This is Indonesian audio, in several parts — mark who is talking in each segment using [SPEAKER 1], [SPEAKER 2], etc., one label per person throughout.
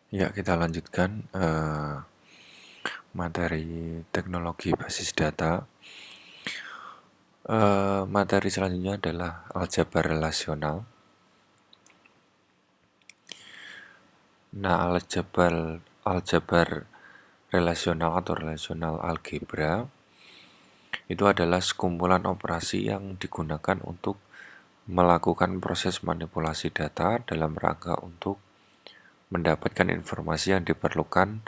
[SPEAKER 1] Ya, kita lanjutkan materi teknologi basis data. Materi selanjutnya adalah aljabar relasional. Nah, aljabar relasional atau relasional algebra itu adalah sekumpulan operasi yang digunakan untuk melakukan proses manipulasi data dalam rangka untuk mendapatkan informasi yang diperlukan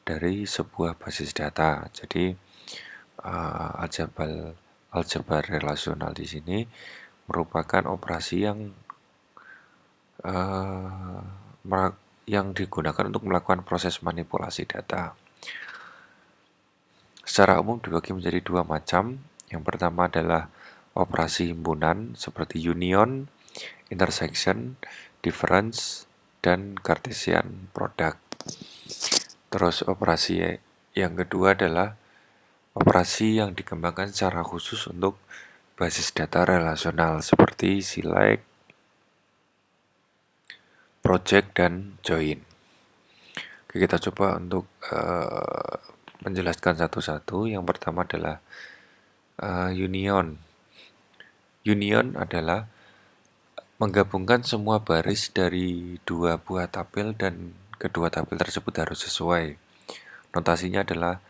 [SPEAKER 1] dari sebuah basis data. Jadi aljabar relasional di sini merupakan operasi uh, yang digunakan untuk melakukan proses manipulasi data. Secara umum dibagi menjadi dua macam. Yang pertama adalah operasi himpunan seperti union, intersection, difference, dan Cartesian product. Terus operasi yang kedua adalah operasi yang dikembangkan secara khusus untuk basis data relasional seperti select, project, dan join. Oke, kita coba untuk menjelaskan satu-satu. Yang pertama adalah union. Union adalah menggabungkan semua baris dari dua buah tabel dan kedua tabel tersebut harus sesuai. Notasinya adalah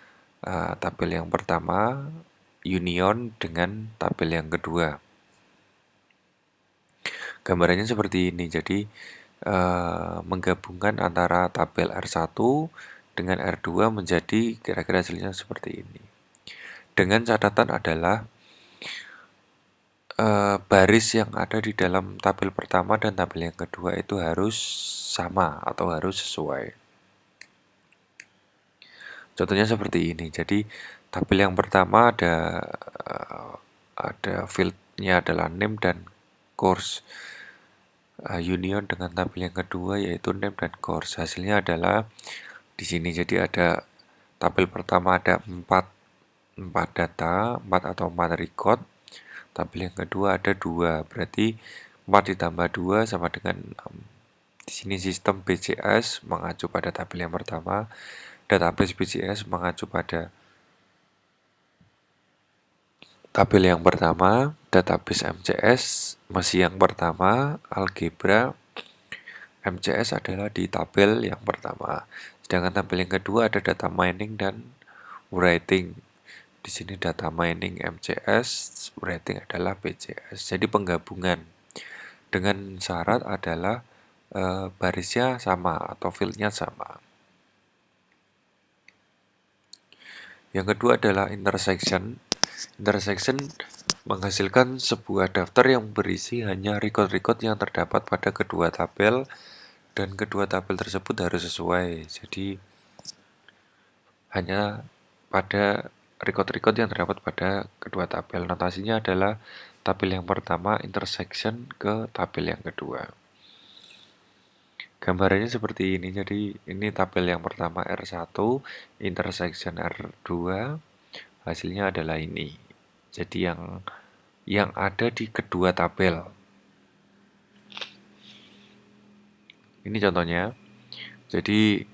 [SPEAKER 1] tabel yang pertama union dengan tabel yang kedua. Gambarannya seperti ini. Jadi menggabungkan antara tabel R1 dengan R2 menjadi kira-kira hasilnya seperti ini. Dengan catatan adalah baris yang ada di dalam tabel pertama dan tabel yang kedua itu harus sama atau harus sesuai. Contohnya seperti ini. Jadi tabel yang pertama ada fieldnya adalah name dan course. Union dengan tabel yang kedua yaitu name dan course. Hasilnya adalah di sini. Jadi ada tabel pertama ada 4 data, 4 atau 4 record. Tabel yang kedua ada 2, berarti 4 ditambah 2 sama dengan 6. Di sini sistem BCS mengacu pada tabel yang pertama, database BCS mengacu pada tabel yang pertama, database MCS masih yang pertama, algebra MCS adalah di tabel yang pertama. Sedangkan tabel yang kedua ada data mining dan writing. Di sini data mining MCS, writing adalah BCS. Jadi penggabungan dengan syarat adalah barisnya sama atau fieldnya sama. Yang kedua adalah intersection. Intersection menghasilkan sebuah daftar yang berisi hanya record-record yang terdapat pada kedua tabel dan kedua tabel tersebut harus sesuai. Jadi hanya pada record-record yang terdapat pada kedua tabel. Notasinya adalah tabel yang pertama intersection ke tabel yang kedua. Gambarannya seperti ini. Jadi ini tabel yang pertama R1 intersection R2, hasilnya adalah ini. Jadi yang ada di kedua tabel. Ini contohnya. Jadi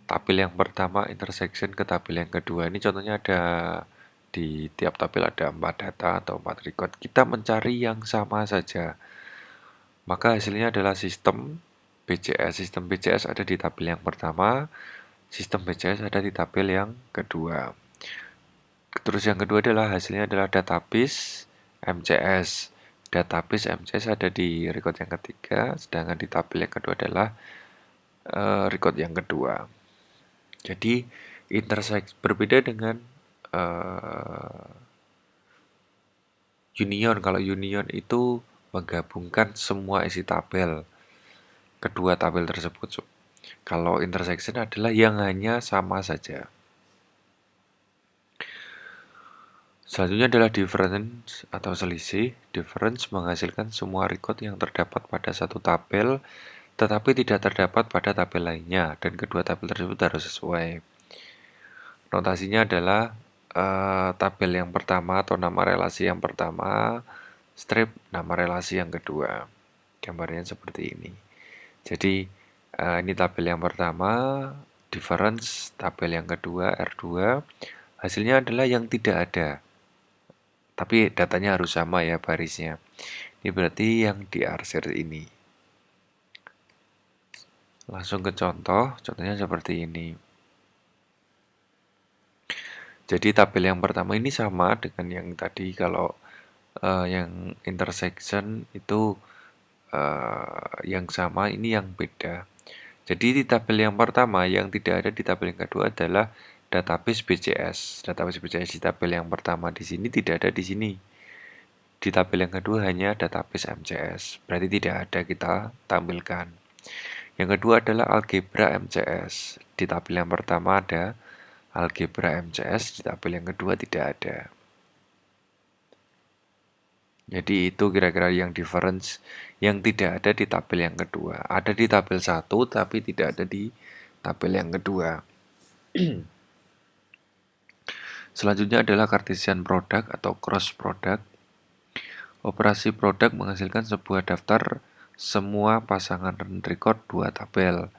[SPEAKER 1] tabel yang pertama intersection ke tabel yang kedua. Ini contohnya ada di tiap tabel ada 4 data atau 4 record. Kita mencari yang sama saja. Maka hasilnya adalah sistem BCS. Sistem BCS ada di tabel yang pertama, sistem BCS ada di tabel yang kedua. Terus yang kedua adalah hasilnya adalah database MCS. Database MCS ada di record yang ketiga, sedangkan di tabel yang kedua adalah record yang kedua. Jadi berbeda dengan union. Kalau union itu menggabungkan semua isi tabel kedua tabel tersebut. Kalau intersection adalah yang hanya sama saja. Selanjutnya adalah difference atau selisih. Difference menghasilkan semua record yang terdapat pada satu tabel tetapi tidak terdapat pada tabel lainnya dan kedua tabel tersebut harus sesuai. Notasinya adalah tabel yang pertama atau nama relasi yang pertama, strip nama relasi yang kedua. Gambarnya seperti ini. Jadi Ini tabel yang pertama, difference, tabel yang kedua, R2. Hasilnya adalah yang tidak ada. Tapi datanya harus sama ya barisnya. Ini berarti yang diarsir ini. Langsung ke contoh, contohnya seperti ini. Jadi tabel yang pertama ini sama dengan yang tadi kalau yang intersection itu yang sama, ini yang beda. Jadi di tabel yang pertama yang tidak ada di tabel yang kedua adalah database BCS. Database BCS di tabel yang pertama di sini tidak ada di sini. Di tabel yang kedua hanya database MCS. Berarti tidak ada, kita tampilkan. Yang kedua adalah algebra MCS. Di tabel yang pertama ada algebra MCS, di tabel yang kedua tidak ada. Jadi itu kira-kira yang difference yang tidak ada di tabel yang kedua. Ada di tabel 1 tapi tidak ada di tabel yang kedua. Selanjutnya adalah Cartesian product atau cross product. Operasi produk menghasilkan sebuah daftar semua pasangan record dua tabel.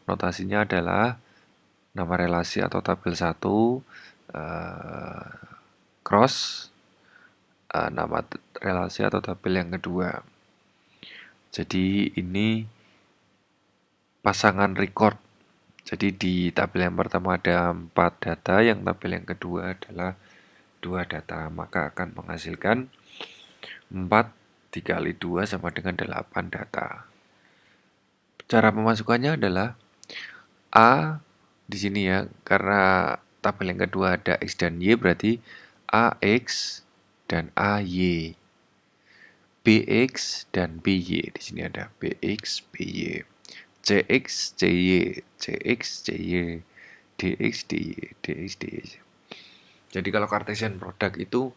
[SPEAKER 1] Notasinya adalah nama relasi atau tabel 1 cross nama relasi atau tabel yang kedua. Jadi ini pasangan record. Jadi di tabel yang pertama ada 4 data, yang tabel yang kedua adalah 2 data, maka akan menghasilkan 4 dikali 2 sama dengan 8 data. Cara pemasukannya adalah A di sini ya, karena tabel yang kedua ada X dan Y, berarti AX dan AY. BX dan BY, di sini ada BX, BY. CX, CY, CX, CY, DX, DY, DX, DY. Jadi kalau Cartesian product itu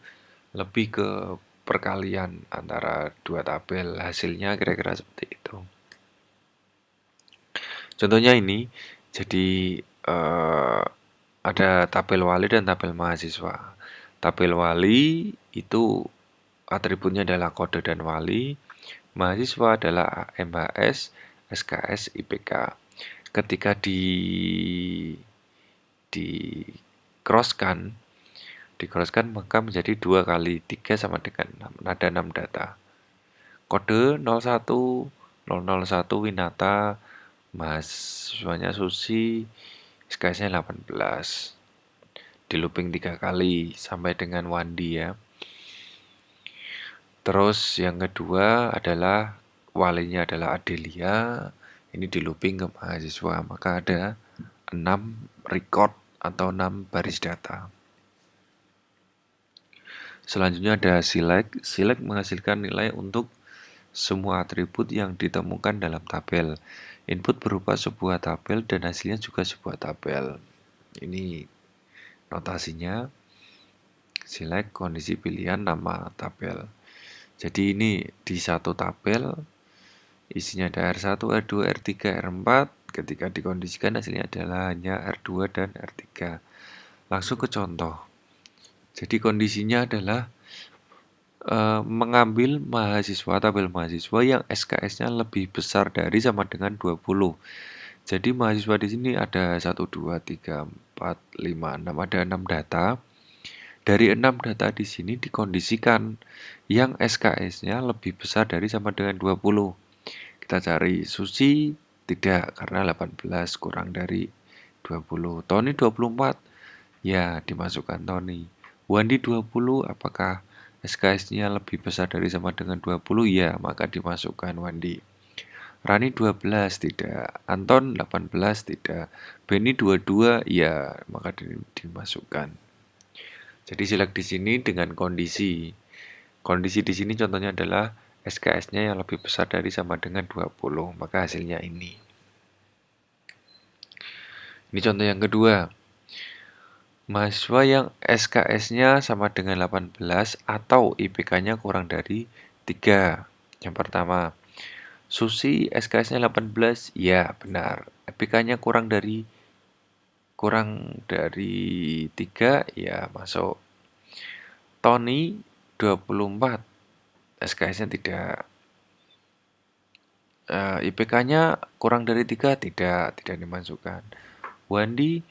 [SPEAKER 1] lebih ke perkalian antara dua tabel, hasilnya kira-kira seperti itu. Contohnya ini, jadi ada tabel wali dan tabel mahasiswa. Tabel wali itu atributnya adalah kode dan wali, mahasiswa adalah MHS, SKS, IPK. Ketika di crosskan maka menjadi 2 kali 3 sama dengan 6. Ada 6 data. Kode 01, 001 Winata, mahasiswanya Susi, SKS-nya 18. Di looping 3 kali sampai dengan Wandi ya. Terus yang kedua adalah walinya adalah Adelia. Ini di looping ke mahasiswa, maka ada 6 record atau 6 baris data. Selanjutnya ada select. Select menghasilkan nilai untuk semua atribut yang ditemukan dalam tabel. Input berupa sebuah tabel dan hasilnya juga sebuah tabel. Ini notasinya. Select kondisi pilihan nama tabel. Jadi ini di satu tabel isinya ada R1, R2, R3, R4. Ketika dikondisikan hasilnya adalah hanya R2 dan R3. Langsung ke contoh. Jadi kondisinya adalah mengambil mahasiswa, tabel mahasiswa yang SKS-nya lebih besar dari sama dengan 20. Jadi mahasiswa di sini ada 1, 2, 3, 4, 5, 6, ada 6 data. Dari 6 data di sini dikondisikan yang SKS-nya lebih besar dari sama dengan 20. Kita cari Susi, tidak, karena 18 kurang dari 20. Tony 24, ya dimasukkan Tony. Wandi 20, apakah SKS-nya lebih besar dari sama dengan 20? Ya, maka dimasukkan Wandi. Rani 12, tidak. Anton 18, tidak. Benny 22, ya, maka dimasukkan. Jadi select di sini dengan kondisi. Kondisi di sini contohnya adalah SKS-nya yang lebih besar dari sama dengan 20, maka hasilnya ini. Ini contoh yang kedua. Mahasiswa yang SKS-nya sama dengan 18 atau IPK-nya kurang dari 3. Yang pertama, Susi SKS-nya 18, ya benar. IPK-nya kurang dari 3, ya masuk. Tony 24, SKS-nya tidak IPK-nya kurang dari 3 tidak dimasukkan. Wandi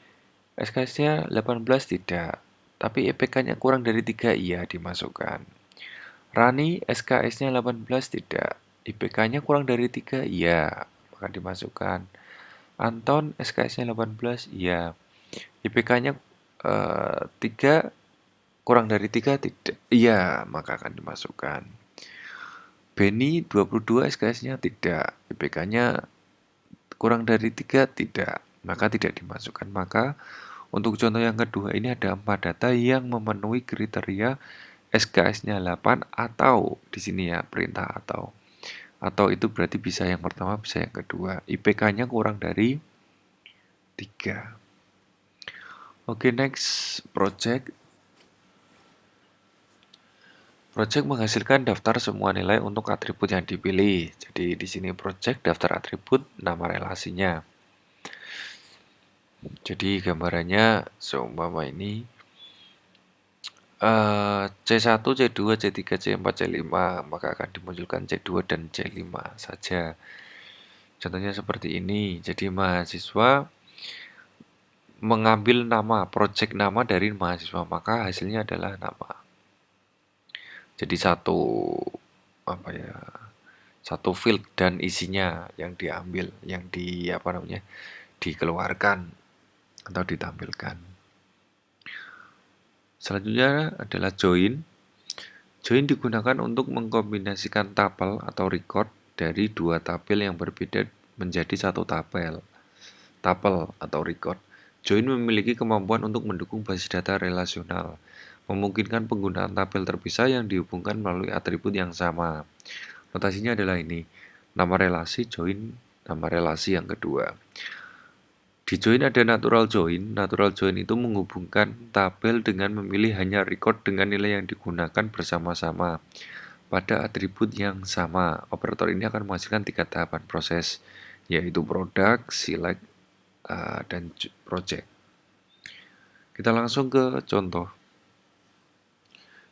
[SPEAKER 1] SKS-nya 18 tidak, tapi IPK-nya kurang dari 3 iya dimasukkan. Rani SKS-nya 18 tidak, IPK-nya kurang dari 3 iya, maka dimasukkan. Anton SKS-nya 18 iya, IPK-nya 3 kurang dari 3 tidak iya, maka akan dimasukkan. Benny 22 SKS-nya tidak, IPK-nya kurang dari 3 tidak, maka tidak dimasukkan. Maka untuk contoh yang kedua ini ada 4 data yang memenuhi kriteria SKS-nya 8 atau di sini ya perintah atau. Atau itu berarti bisa yang pertama, bisa yang kedua. IPK-nya kurang dari 3. Oke, next project. Project menghasilkan daftar semua nilai untuk atribut yang dipilih. Jadi di sini project daftar atribut nama relasinya. Jadi gambarannya seumpama ini C1, C2, C3, C4, C5, maka akan dimunculkan C2 dan C5 saja. Contohnya seperti ini. Jadi mahasiswa mengambil nama, project nama dari mahasiswa, maka hasilnya adalah nama. Jadi satu field dan isinya yang diambil, yang dikeluarkan atau ditampilkan. Selanjutnya adalah join. Join digunakan untuk mengkombinasikan tabel atau record dari dua tabel yang berbeda menjadi satu tabel atau record. Join memiliki kemampuan untuk mendukung basis data relasional, memungkinkan penggunaan tabel terpisah yang dihubungkan melalui atribut yang sama. Notasinya adalah ini, nama relasi join, nama relasi yang kedua. Di join ada natural join. Natural join itu menghubungkan tabel dengan memilih hanya record dengan nilai yang digunakan bersama-sama pada atribut yang sama. Operator ini akan menghasilkan 3 tahapan proses, yaitu product, select, dan project. Kita langsung ke contoh.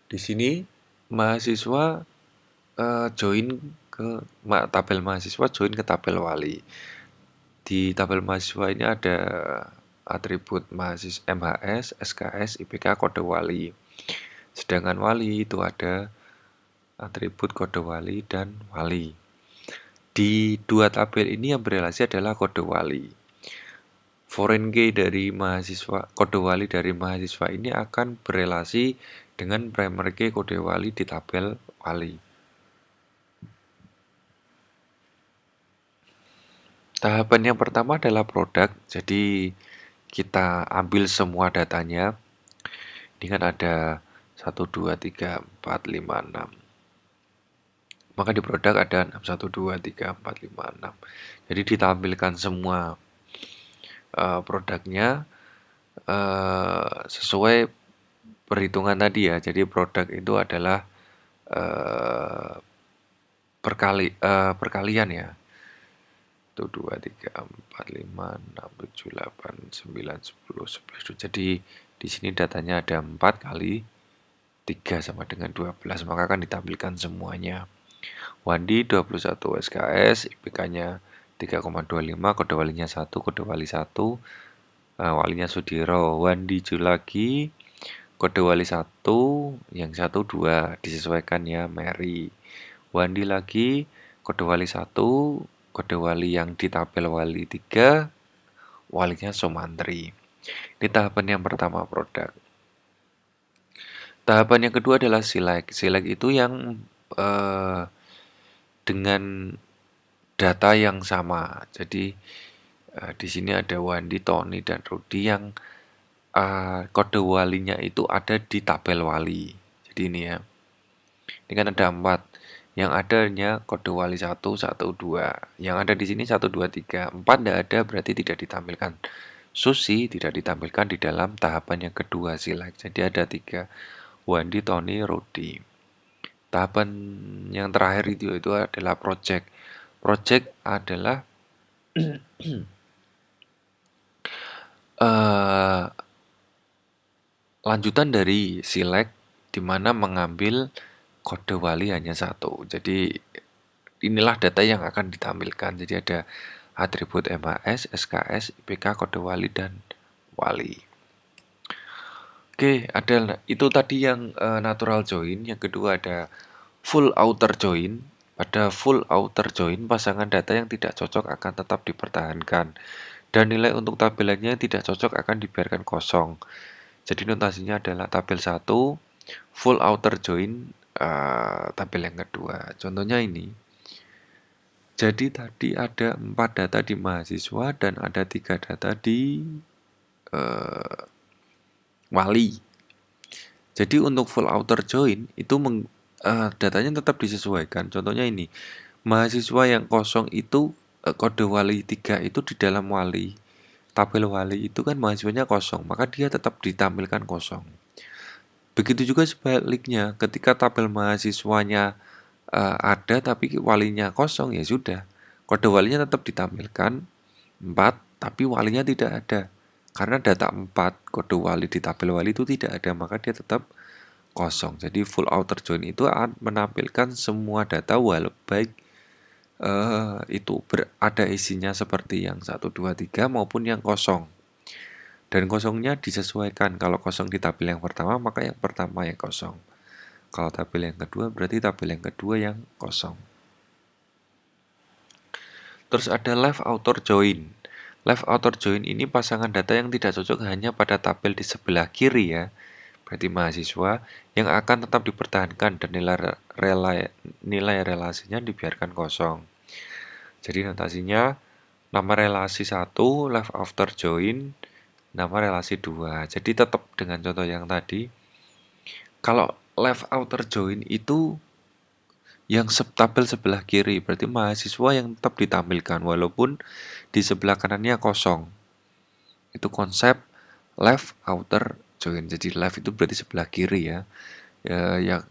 [SPEAKER 1] Di sini mahasiswa join ke tabel mahasiswa, join ke tabel wali. Di tabel mahasiswa ini ada atribut mahasiswa MHS, SKS, IPK, kode wali. Sedangkan wali itu ada atribut kode wali dan wali. Di dua tabel ini yang berelasi adalah kode wali. Foreign key dari mahasiswa, kode wali dari mahasiswa ini akan berelasi dengan primary key kode wali di tabel wali. Tahapan yang pertama adalah produk. Jadi kita ambil semua datanya. Ini kan ada 1, 2, 3, 4, 5, 6. Maka di produk ada 6, 1, 2, 3, 4, 5, 6. Jadi ditampilkan semua produknya sesuai perhitungan tadi ya. Jadi produk itu adalah perkalian ya. 1, 2, 3, 4, 5, 6, 7, 8, 9, 10, 11. Jadi di sini datanya ada 4 kali 3 sama dengan 12, maka akan ditampilkan semuanya. Wandi 21 SKS, IPK-nya 3,25, kode walinya 1, kode wali 1, walinya Sudiro. Wandi Julagi, kode wali 1, yang 1 2, disesuaikan ya Mary. Wandi lagi, kode wali 1, kode wali yang di tabel wali 3, walinya Sumantri. Ini tahapan yang pertama produk. Tahapan yang kedua adalah select. Select itu yang dengan data yang sama. Jadi di sini ada Wandi, Tony, dan Rudy yang kode walinya itu ada di tabel wali. Jadi ini ya. Ini kan ada 4. Yang adanya kode wali 1, 1, 2. Yang ada di sini 1, 2, 3. 4 tidak ada berarti tidak ditampilkan. Susi tidak ditampilkan di dalam tahapan yang kedua select. Jadi ada 3. Wandi, Tony, Rudy. Tahapan yang terakhir itu adalah project. Project adalah lanjutan dari select di mana mengambil kode wali hanya 1. Jadi inilah data yang akan ditampilkan. Jadi ada atribut MHS, SKS, IPK, kode wali, dan wali. Oke, ada itu tadi yang natural join. Yang kedua ada full outer join. Pada full outer join, pasangan data yang tidak cocok akan tetap dipertahankan. Dan nilai untuk tabelannya yang tidak cocok akan dibiarkan kosong. Jadi notasinya adalah tabel 1, full outer join, tabel yang kedua. Contohnya ini. Jadi tadi ada 4 data di mahasiswa dan ada 3 data di wali. Jadi untuk full outer join itu datanya tetap disesuaikan. Contohnya ini, mahasiswa yang kosong itu kode wali 3 itu di dalam wali. Tabel wali itu kan mahasiswanya kosong, maka dia tetap ditampilkan kosong. Begitu juga sebaliknya, ketika tabel mahasiswanya ada tapi walinya kosong, ya sudah. Kode walinya tetap ditampilkan 4, tapi walinya tidak ada. Karena data 4 kode wali di tabel wali itu tidak ada, maka dia tetap kosong. Jadi full outer join itu akan menampilkan semua data walau baik itu ada isinya seperti yang 1, 2, 3 maupun yang kosong. Dan kosongnya disesuaikan. Kalau kosong di tabel yang pertama, maka yang pertama yang kosong. Kalau tabel yang kedua, berarti tabel yang kedua yang kosong. Terus ada left outer join. Left outer join ini pasangan data yang tidak cocok hanya pada tabel di sebelah kiri ya. Berarti mahasiswa yang akan tetap dipertahankan dan nilai relasinya dibiarkan kosong. Jadi notasinya nama relasi 1 left outer join, nama relasi 2. Jadi tetap dengan contoh yang tadi. Kalau left outer join itu yang tabel sebelah kiri, berarti mahasiswa yang tetap ditampilkan walaupun di sebelah kanannya kosong. Itu konsep left outer join. Jadi left itu berarti sebelah kiri ya. Yang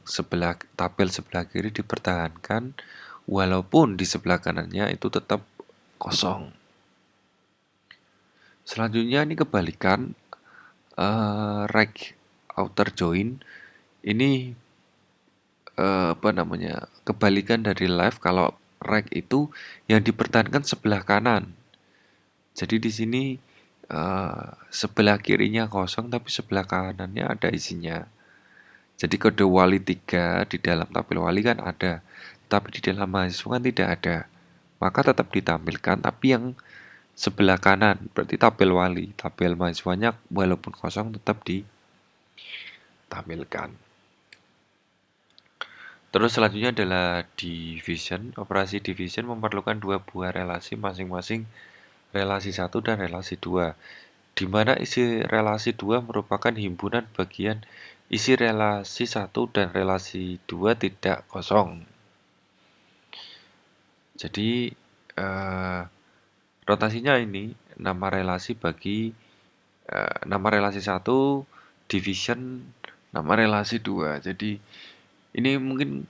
[SPEAKER 1] tabel sebelah kiri dipertahankan walaupun di sebelah kanannya itu tetap kosong. Selanjutnya ini kebalikan, right outer join ini kebalikan dari left. Kalau right itu yang dipertahankan sebelah kanan. Jadi di sini sebelah kirinya kosong tapi sebelah kanannya ada isinya. Jadi kode wali 3 di dalam tabel wali kan ada, tapi di dalam mahasiswa kan tidak ada. Maka tetap ditampilkan, tapi yang sebelah kanan, berarti tabel wali. Tabel mahasiswanya walaupun kosong tetap ditampilkan. Terus selanjutnya adalah division. Operasi division memerlukan dua buah relasi masing-masing relasi 1 dan relasi 2. Di mana isi relasi 2 merupakan himpunan bagian isi relasi 1 dan relasi 2 tidak kosong. Jadi rotasinya ini nama relasi bagi nama relasi 1 division nama relasi 2. Jadi ini mungkin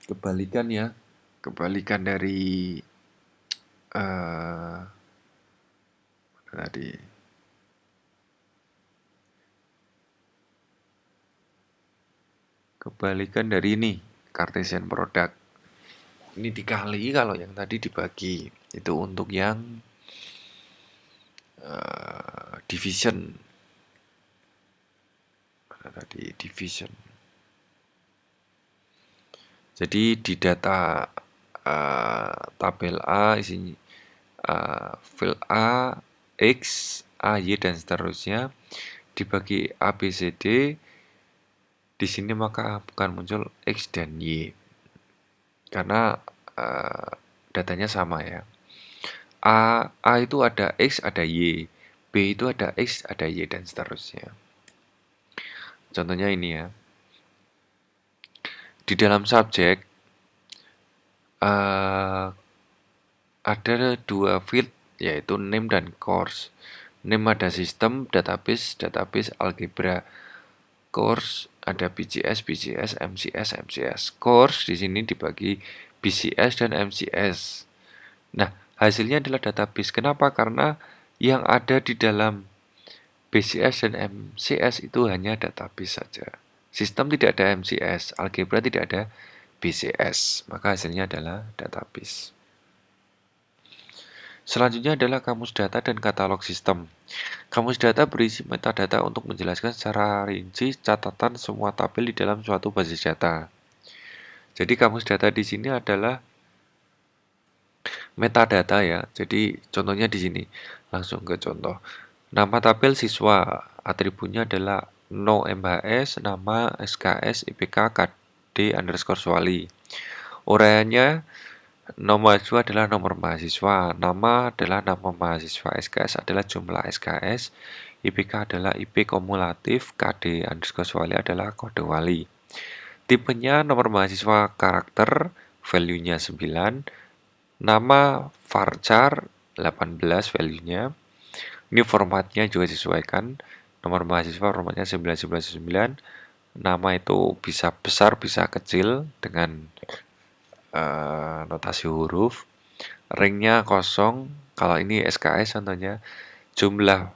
[SPEAKER 1] kebalikan ya. Kebalikan dari tadi. Kebalikan dari ini, Cartesian product. Ini dikali kalau yang tadi dibagi. Itu untuk yang division. Mana tadi division. Jadi di data tabel A isinya file A, X, A, Y dan seterusnya dibagi A, B, C, D. Di sini maka akan muncul X dan Y. Karena datanya sama ya. A itu ada X, ada Y. B itu ada X, ada Y dan seterusnya. Contohnya ini ya. Di dalam subjek ada dua field yaitu name dan course. Name ada sistem, database, algebra. Course ada BCS, MCS. Course di sini dibagi BCS dan MCS. Nah, hasilnya adalah database. Kenapa? Karena yang ada di dalam BCS dan MCS itu hanya database saja. Sistem tidak ada MCS, algebra tidak ada BCS, maka hasilnya adalah database. Selanjutnya adalah kamus data dan katalog sistem. Kamus data berisi metadata untuk menjelaskan secara rinci catatan semua tabel di dalam suatu basis data. Jadi kamus data di sini adalah metadata ya. Jadi contohnya di sini. Langsung ke contoh. Nama tabel siswa, atributnya adalah no MHS, nama, SKS, IPK, KD underscore Swali. Uraiannya, nomor mahasiswa adalah nomor mahasiswa, nama adalah nama mahasiswa, SKS adalah jumlah SKS, IPK adalah IP kumulatif, KD underscore Wali adalah kode wali. Tipenya nomor mahasiswa karakter, value-nya 9, nama varchar 18 value-nya. Ini formatnya juga disesuaikan, nomor mahasiswa formatnya 999, nama itu bisa besar bisa kecil dengan notasi huruf. Ringnya kosong. Kalau ini SKS contohnya, jumlah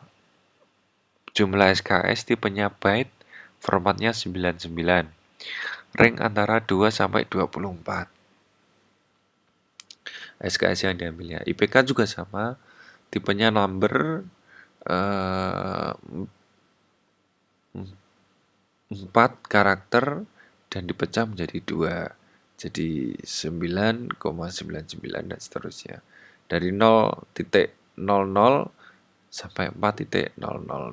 [SPEAKER 1] SKS tipenya byte, formatnya 99. Ring antara 2 sampai 24. SKS yang diambilnya. IPK juga sama, tipenya number 4 karakter dan dipecah menjadi 2. Jadi 9,99 dan seterusnya. Dari 0.00 sampai 4.00.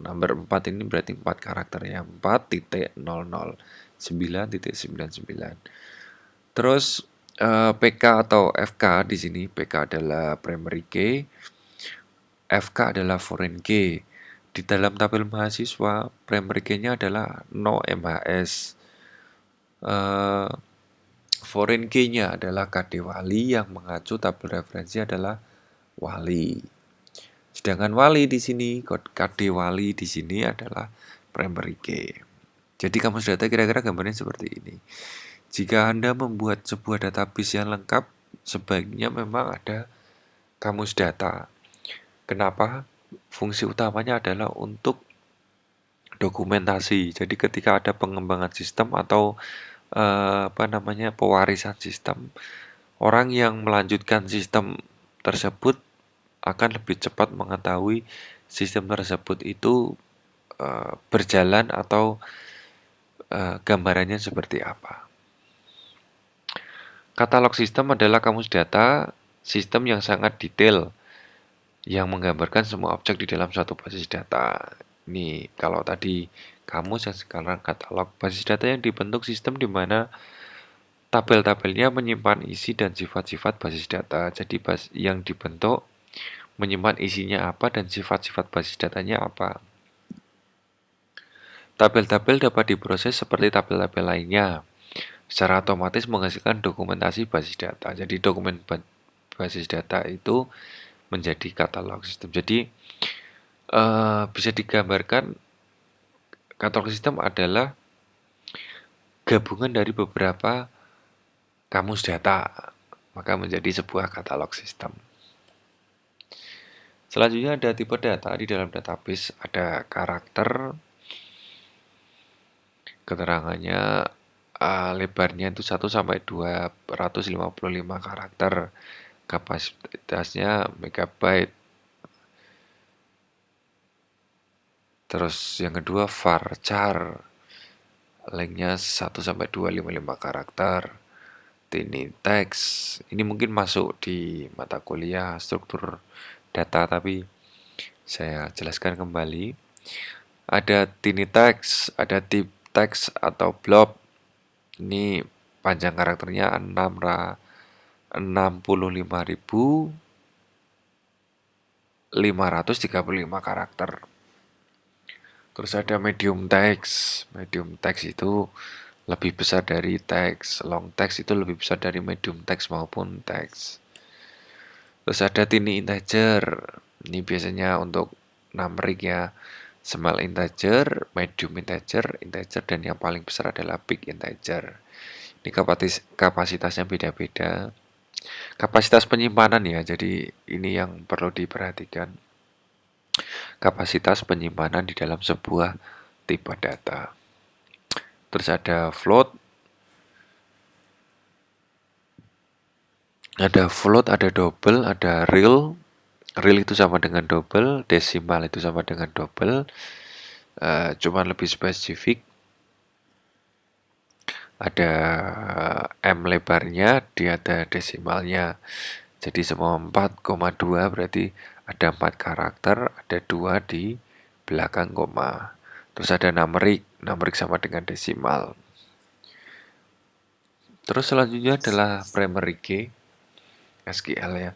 [SPEAKER 1] Number 4 ini berarti 4 karakternya. 4.00. 9.99. Terus PK atau FK di sini. PK adalah primary key, FK adalah foreign key. Di dalam tabel mahasiswa, primary key-nya adalah no MHS. Foreign key-nya adalah KD Wali, yang mengacu tabel referensi adalah Wali. Sedangkan Wali di sini, KD Wali di sini adalah primary key. Jadi kamus data kira-kira gambarnya seperti ini. Jika Anda membuat sebuah database yang lengkap, sebaiknya memang ada kamus data. Kenapa? Fungsi utamanya adalah untuk dokumentasi. Jadi ketika ada pengembangan sistem atau pewarisan sistem, orang yang melanjutkan sistem tersebut akan lebih cepat mengetahui sistem tersebut itu berjalan atau gambarannya seperti apa. Katalog sistem adalah kamus data sistem yang sangat detail, yang menggambarkan semua objek di dalam suatu basis data. Ini kalau tadi kamus, yang sekarang katalog. Basis data yang dibentuk sistem di mana tabel-tabelnya menyimpan isi dan sifat-sifat basis data. Jadi yang dibentuk menyimpan isinya apa dan sifat-sifat basis datanya apa. Tabel-tabel dapat diproses seperti tabel-tabel lainnya, secara otomatis menghasilkan dokumentasi basis data. Jadi dokumen basis data itu menjadi katalog sistem. Jadi bisa digambarkan katalog sistem adalah gabungan dari beberapa kamus data, maka menjadi sebuah katalog sistem. Selanjutnya ada tipe data. Di dalam database ada karakter, keterangannya lebarnya itu 1 sampai 255 karakter. Kapasitasnya megabyte. Terus yang kedua varchar, lengthnya 1 sampai 255 karakter. Ini teks, ini mungkin masuk di mata kuliah struktur data, tapi saya jelaskan kembali. Ada tiny text, ada deep text atau blob. Ini panjang karakternya 65.535 karakter. Terus ada medium text. Medium text itu lebih besar dari teks. Long text itu lebih besar dari medium text maupun teks. Terus ada tiny integer. Ini biasanya untuk numerik ya. Small integer, medium integer, dan yang paling besar adalah big integer. Ini kapasitasnya beda-beda. Kapasitas penyimpanan ya, jadi ini yang perlu diperhatikan. Kapasitas penyimpanan di dalam sebuah tipe data. Terus ada float. Ada float, ada double, ada real. Real itu sama dengan double, desimal itu sama dengan double, cuman lebih spesifik. Ada M lebarnya, dia ada desimalnya. Jadi semua 4,2 berarti ada 4 karakter, ada 2 di belakang koma. Terus ada numerik, numerik sama dengan desimal. Terus selanjutnya adalah primary key, SQL ya.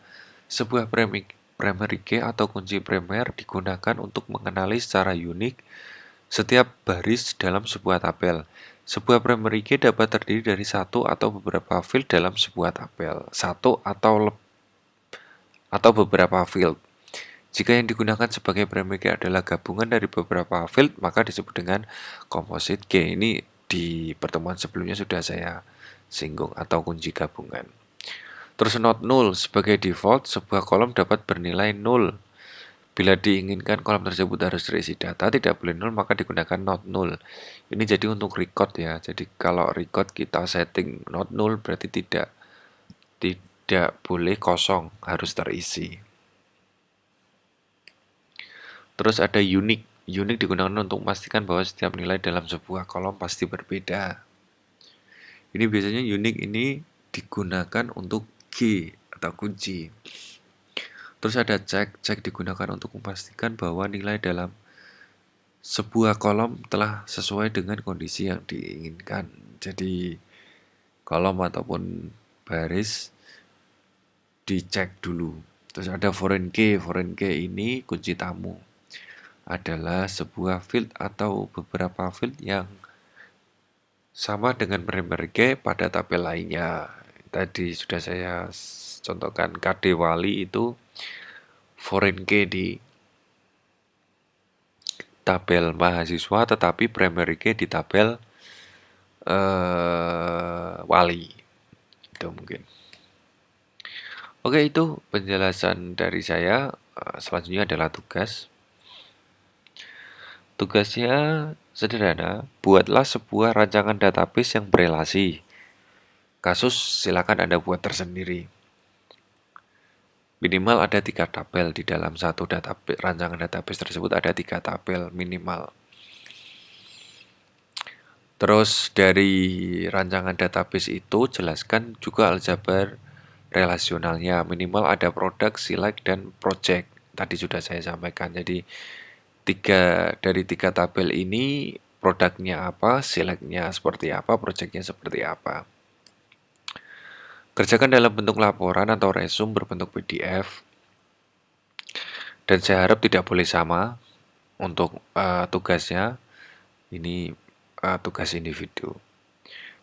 [SPEAKER 1] Sebuah primary key atau kunci primer digunakan untuk mengenali secara unik setiap baris dalam sebuah tabel. Sebuah primary key dapat terdiri dari satu atau beberapa field dalam sebuah tabel. Satu atau beberapa field. Jika yang digunakan sebagai primary key adalah gabungan dari beberapa field, maka disebut dengan composite key. Ini di pertemuan sebelumnya sudah saya singgung, atau kunci gabungan. Terus not null, sebagai default, sebuah kolom dapat bernilai null. Bila diinginkan kolom tersebut harus terisi data, tidak boleh null, maka digunakan not null. Ini jadi untuk record ya. Jadi kalau record kita setting not null berarti tidak boleh kosong, harus terisi. Terus ada unique. Unique digunakan untuk memastikan bahwa setiap nilai dalam sebuah kolom pasti berbeda. Ini biasanya unique ini digunakan untuk key atau kunci. Terus ada check. Check digunakan untuk memastikan bahwa nilai dalam sebuah kolom telah sesuai dengan kondisi yang diinginkan. Jadi kolom ataupun baris dicek dulu. Terus ada foreign key. Foreign key ini kunci tamu. Adalah sebuah field atau beberapa field yang sama dengan primary key pada tabel lainnya. Tadi sudah saya contohkan KD Wali itu foreign key di tabel mahasiswa, tetapi primary key di tabel wali. Itu mungkin. Oke, itu penjelasan dari saya. Selanjutnya adalah tugas. Tugasnya sederhana, buatlah sebuah rancangan database yang berelasi. Kasus silakan Anda buat tersendiri. Minimal ada 3 tabel di dalam satu database, rancangan database tersebut ada 3 tabel minimal. Terus dari rancangan database itu jelaskan juga aljabar relasionalnya. Minimal ada produk, select, dan project. Tadi sudah saya sampaikan. Jadi dari tiga tabel ini produknya apa, selectnya seperti apa, projectnya seperti apa. Kerjakan dalam bentuk laporan atau resume berbentuk PDF. Dan saya harap tidak boleh sama untuk tugasnya. Ini tugas individu.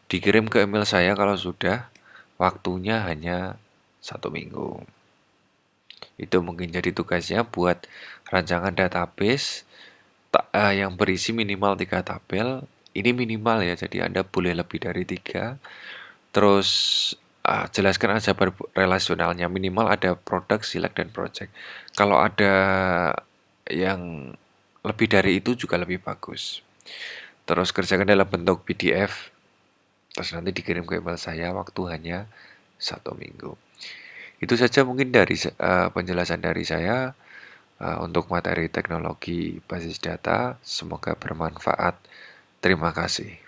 [SPEAKER 1] Dikirim ke email saya kalau sudah, waktunya hanya 1 minggu. Itu mungkin jadi tugasnya buat rancangan database yang berisi minimal 3 tabel. Ini minimal ya, jadi Anda boleh lebih dari 3. Terus jelaskan aljabar relasionalnya, minimal ada produk, select, dan project. Kalau ada yang lebih dari itu juga lebih bagus. Terus kerjakan dalam bentuk PDF. Terus nanti dikirim ke email saya, waktu hanya 1 minggu. Itu saja mungkin dari penjelasan dari saya untuk materi teknologi basis data. Semoga bermanfaat. Terima kasih.